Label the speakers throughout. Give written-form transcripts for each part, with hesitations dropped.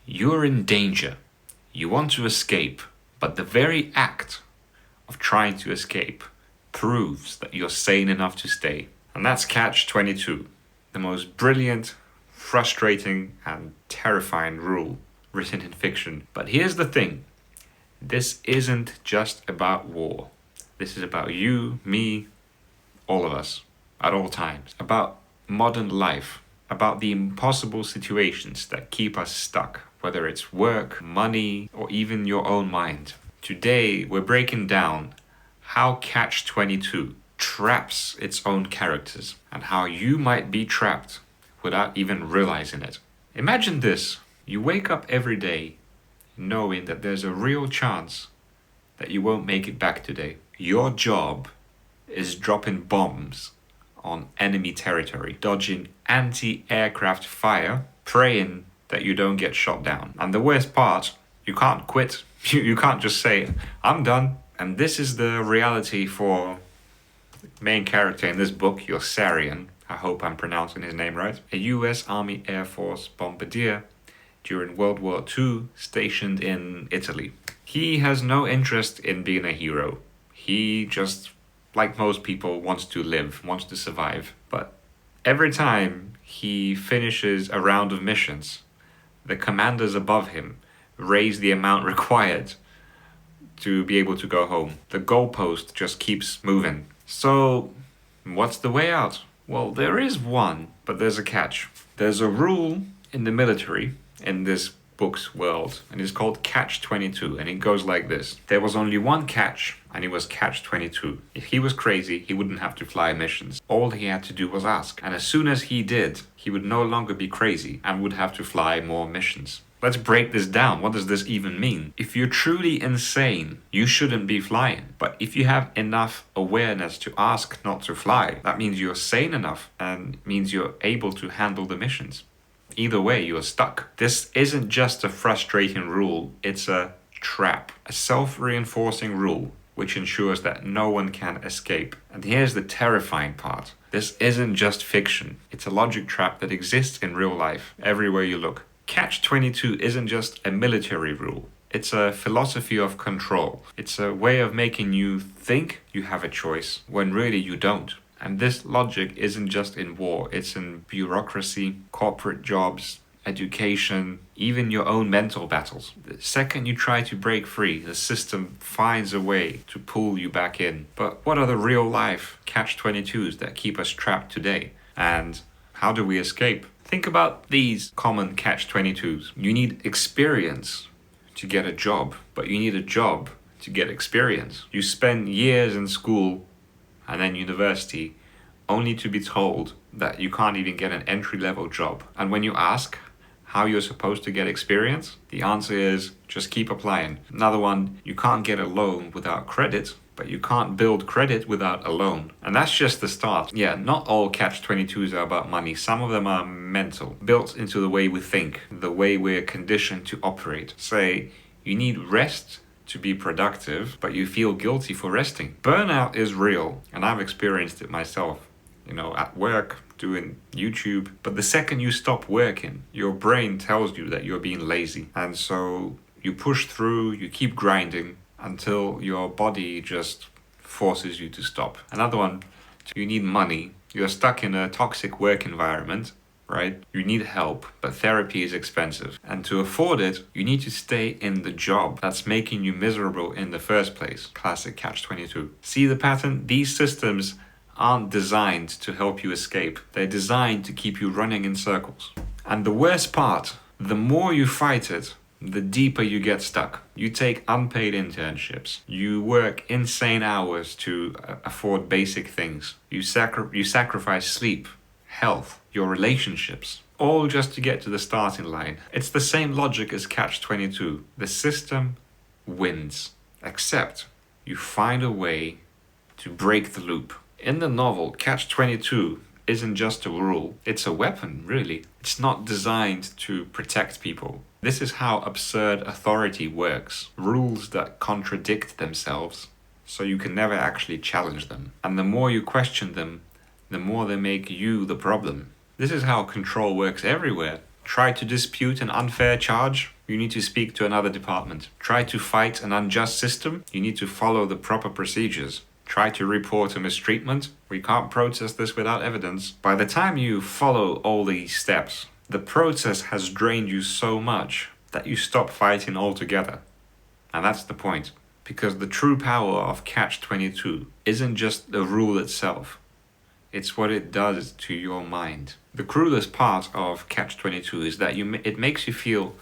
Speaker 1: You're in danger. You want to escape, but the very act of trying to escape proves that you're sane enough to stay. And that's Catch-22, the most brilliant, frustrating, and terrifying rule written in fiction. But here's the thing. This isn't just about war. This is about you, me, all of us, at all times. About modern life. About the impossible situations that keep us stuck, whether it's work, money, or even your own mind. Today, we're breaking down how Catch-22 traps its own characters and how you might be trapped without even realizing it. Imagine this. You wake up every day knowing that there's a real chance that you won't make it back today. Your job is dropping bombs on enemy territory, dodging anti-aircraft fire, praying that you don't get shot down. And the worst part, you can't quit. You can't just say, I'm done. And this is the reality for the main character in this book, Yossarian. I hope I'm pronouncing his name right. A US Army Air Force bombardier during World War II, stationed in Italy. He has no interest in being a hero. He just, like most people, wants to live, wants to survive. But every time he finishes a round of missions, the commanders above him raise the amount required to be able to go home. The goalpost just keeps moving. So, what's the way out? Well, there is one, but there's a catch. There's a rule in the military, in this book's world, and it's called Catch-22, and it goes like this. There was only one catch, and it was Catch-22. If he was crazy, he wouldn't have to fly missions. All he had to do was ask. And as soon as he did, he would no longer be crazy and would have to fly more missions. Let's break this down. What does this even mean? If you're truly insane, you shouldn't be flying. But if you have enough awareness to ask not to fly, that means you're sane enough and means you're able to handle the missions. Either way, you're stuck. This isn't just a frustrating rule, it's a trap. A self-reinforcing rule which ensures that no one can escape. And here's the terrifying part. This isn't just fiction. It's a logic trap that exists in real life, everywhere you look. Catch-22 isn't just a military rule. It's a philosophy of control. It's a way of making you think you have a choice when really you don't. And this logic isn't just in war, it's in bureaucracy, corporate jobs, education, even your own mental battles. The second you try to break free, the system finds a way to pull you back in. But what are the real life Catch-22s that keep us trapped today? And how do we escape? Think about these common Catch-22s. You need experience to get a job, but you need a job to get experience. You spend years in school and then university, only to be told that you can't even get an entry-level job. And when you ask how you're supposed to get experience, the answer is just keep applying. Another one, you can't get a loan without credit, but you can't build credit without a loan. And that's just the start. Yeah, not all Catch-22s are about money. Some of them are mental, built into the way we think, the way we're conditioned to operate. Say, you need rest to be productive, but you feel guilty for resting. Burnout is real, and I've experienced it myself. At work, doing YouTube. But the second you stop working, your brain tells you that you're being lazy. And so you push through, you keep grinding until your body just forces you to stop. Another one, you need money. You're stuck in a toxic work environment, right? You need help, but therapy is expensive. And to afford it, you need to stay in the job that's making you miserable in the first place. Classic Catch-22. See the pattern? These systems aren't designed to help you escape. They're designed to keep you running in circles. And the worst part, the more you fight it, the deeper you get stuck. You take unpaid internships. You work insane hours to afford basic things. You sacrifice sleep, health, your relationships, all just to get to the starting line. It's the same logic as Catch-22. The system wins, except you find a way to break the loop. In the novel, Catch-22 isn't just a rule, it's a weapon, really. It's not designed to protect people. This is how absurd authority works. Rules that contradict themselves, so you can never actually challenge them. And the more you question them, the more they make you the problem. This is how control works everywhere. Try to dispute an unfair charge, you need to speak to another department. Try to fight an unjust system, you need to follow the proper procedures. Try to report a mistreatment, we can't protest this without evidence. By the time you follow all these steps, the process has drained you so much that you stop fighting altogether. And that's the point. Because the true power of Catch-22 isn't just the rule itself, it's what it does to your mind. The cruelest part of Catch-22 is that it makes you feel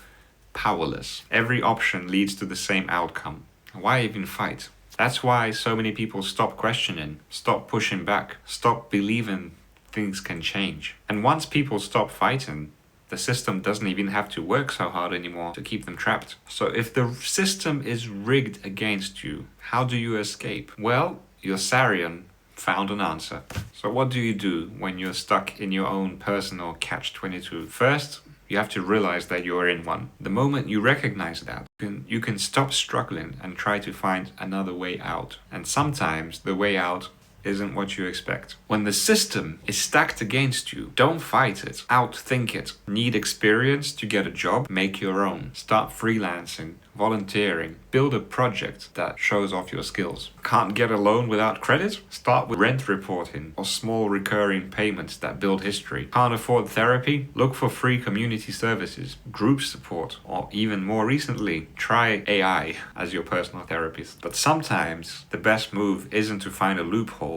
Speaker 1: powerless. Every option leads to the same outcome. Why even fight? That's why so many people stop questioning, stop pushing back, stop believing things can change. And once people stop fighting, the system doesn't even have to work so hard anymore to keep them trapped. So if the system is rigged against you, how do you escape? Well, Yossarian found an answer. So what do you do when you're stuck in your own personal Catch-22? First, you have to realize that you're in one. The moment you recognize that, you can stop struggling and try to find another way out. And sometimes the way out isn't what you expect. When the system is stacked against you, don't fight it, outthink it. Need experience to get a job? Make your own. Start freelancing, volunteering, build a project that shows off your skills. Can't get a loan without credit? Start with rent reporting or small recurring payments that build history. Can't afford therapy? Look for free community services, group support, or even more recently, try AI as your personal therapist. But sometimes the best move isn't to find a loophole,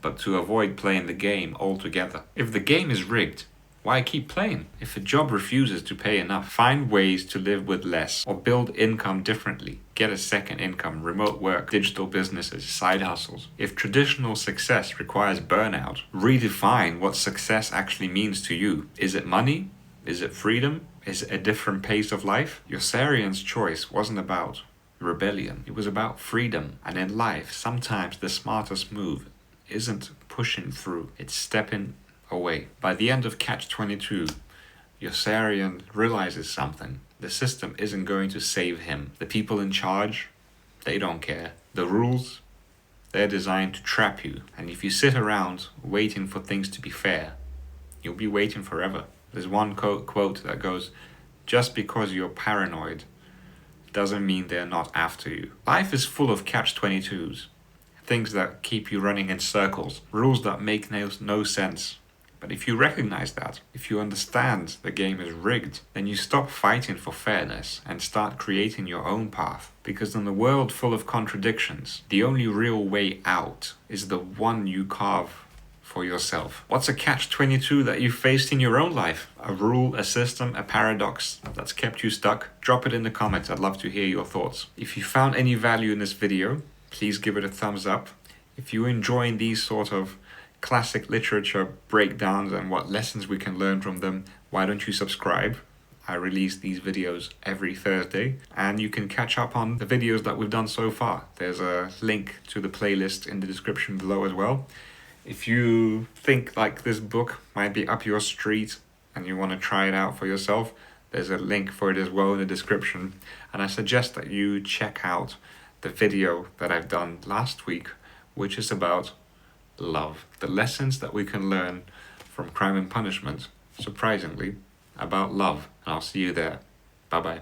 Speaker 1: but to avoid playing the game altogether. If the game is rigged, why keep playing? If a job refuses to pay enough, find ways to live with less or build income differently. Get a second income, remote work, digital businesses, side hustles. If traditional success requires burnout, redefine what success actually means to you. Is it money? Is it freedom? Is it a different pace of life? Yossarian's choice wasn't about rebellion. It was about freedom. And in life, sometimes the smartest move isn't pushing through, it's stepping away. By the end of Catch-22, Yossarian realizes something. The system isn't going to save him. The people in charge, they don't care. The rules, they're designed to trap you. And if you sit around waiting for things to be fair, you'll be waiting forever. There's one quote that goes, "Just because you're paranoid doesn't mean they're not after you." Life is full of Catch-22s. Things that keep you running in circles. Rules that make no sense. But if you recognize that, if you understand the game is rigged, then you stop fighting for fairness and start creating your own path. Because in a world full of contradictions, the only real way out is the one you carve for yourself. What's a Catch-22 that you faced in your own life? A rule, a system, a paradox that's kept you stuck? Drop it in the comments, I'd love to hear your thoughts. If you found any value in this video, please give it a thumbs up. If you're enjoying these sort of classic literature breakdowns and what lessons we can learn from them, why don't you subscribe? I release these videos every Thursday, and you can catch up on the videos that we've done so far. There's a link to the playlist in the description below as well. If you think like this book might be up your street and you want to try it out for yourself, there's a link for it as well in the description. And I suggest that you check out the video that I've done last week, which is about love. The lessons that we can learn from Crime and Punishment, surprisingly, about love. And I'll see you there. Bye bye.